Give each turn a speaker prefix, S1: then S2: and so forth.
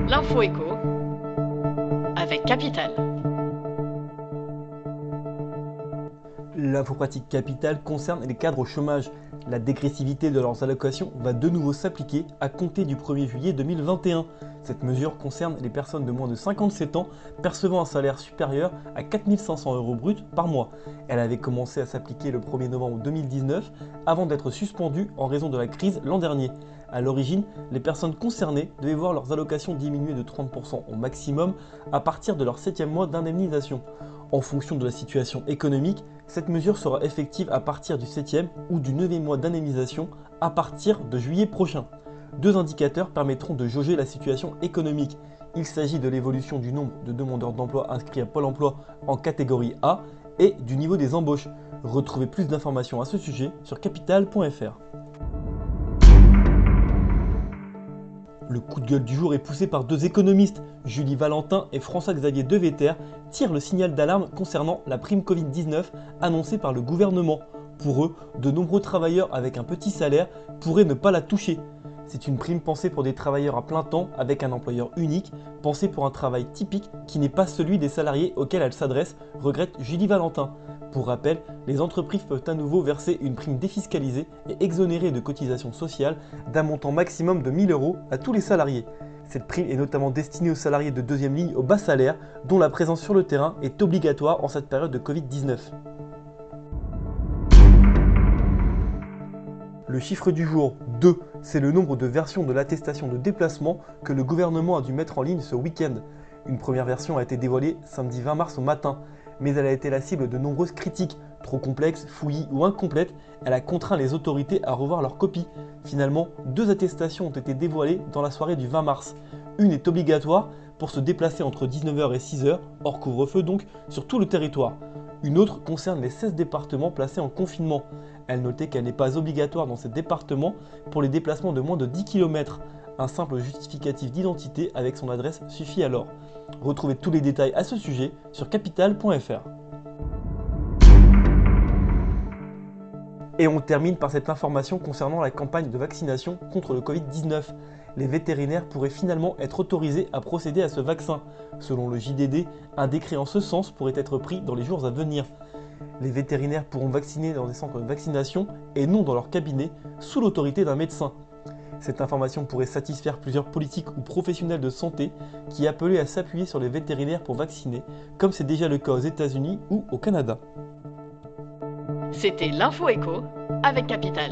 S1: L'info écho avec Capital.
S2: L'info pratique Capital concerne les cadres au chômage. La dégressivité de leurs allocations va de nouveau s'appliquer à compter du 1er juillet 2021. Cette mesure concerne les personnes de moins de 57 ans percevant un salaire supérieur à 4 500 € bruts par mois. Elle avait commencé à s'appliquer le 1er novembre 2019 avant d'être suspendue en raison de la crise l'an dernier. À l'origine, les personnes concernées devaient voir leurs allocations diminuer de 30% au maximum à partir de leur 7e mois d'indemnisation. En fonction de la situation économique, cette mesure sera effective à partir du 7e ou du 9e mois d'indemnisation à partir de juillet prochain. Deux indicateurs permettront de jauger la situation économique. Il s'agit de l'évolution du nombre de demandeurs d'emploi inscrits à Pôle emploi en catégorie A et du niveau des embauches. Retrouvez plus d'informations à ce sujet sur capital.fr. Le coup de gueule du jour est poussé par deux économistes. Julie Valentin et François-Xavier Devetter tirent le signal d'alarme concernant la prime Covid-19 annoncée par le gouvernement. Pour eux, de nombreux travailleurs avec un petit salaire pourraient ne pas la toucher. C'est une prime pensée pour des travailleurs à plein temps avec un employeur unique, pensée pour un travail typique qui n'est pas celui des salariés auxquels elle s'adresse, regrette Julie Valentin. Pour rappel, les entreprises peuvent à nouveau verser une prime défiscalisée et exonérée de cotisations sociales d'un montant maximum de 1 000 € à tous les salariés. Cette prime est notamment destinée aux salariés de deuxième ligne au bas salaire, dont la présence sur le terrain est obligatoire en cette période de Covid-19. Le chiffre du jour, 2, c'est le nombre de versions de l'attestation de déplacement que le gouvernement a dû mettre en ligne ce week-end. Une première version a été dévoilée samedi 20 mars au matin, mais elle a été la cible de nombreuses critiques. Trop complexe, fouillis ou incomplète, elle a contraint les autorités à revoir leur copie. Finalement, 2 attestations ont été dévoilées dans la soirée du 20 mars. Une est obligatoire pour se déplacer entre 19 h et 6 h, hors couvre-feu donc, sur tout le territoire. Une autre concerne les 16 départements placés en confinement. Elle notait qu'elle n'est pas obligatoire dans ces départements pour les déplacements de moins de 10 km. Un simple justificatif d'identité avec son adresse suffit alors. Retrouvez tous les détails à ce sujet sur capital.fr. Et on termine par cette information concernant la campagne de vaccination contre le Covid-19. Les vétérinaires pourraient finalement être autorisés à procéder à ce vaccin. Selon le JDD, un décret en ce sens pourrait être pris dans les jours à venir. Les vétérinaires pourront vacciner dans des centres de vaccination et non dans leur cabinet, sous l'autorité d'un médecin. Cette information pourrait satisfaire plusieurs politiques ou professionnels de santé qui appelaient à s'appuyer sur les vétérinaires pour vacciner, comme c'est déjà le cas aux États-Unis ou au Canada.
S1: C'était l'info écho avec Capital.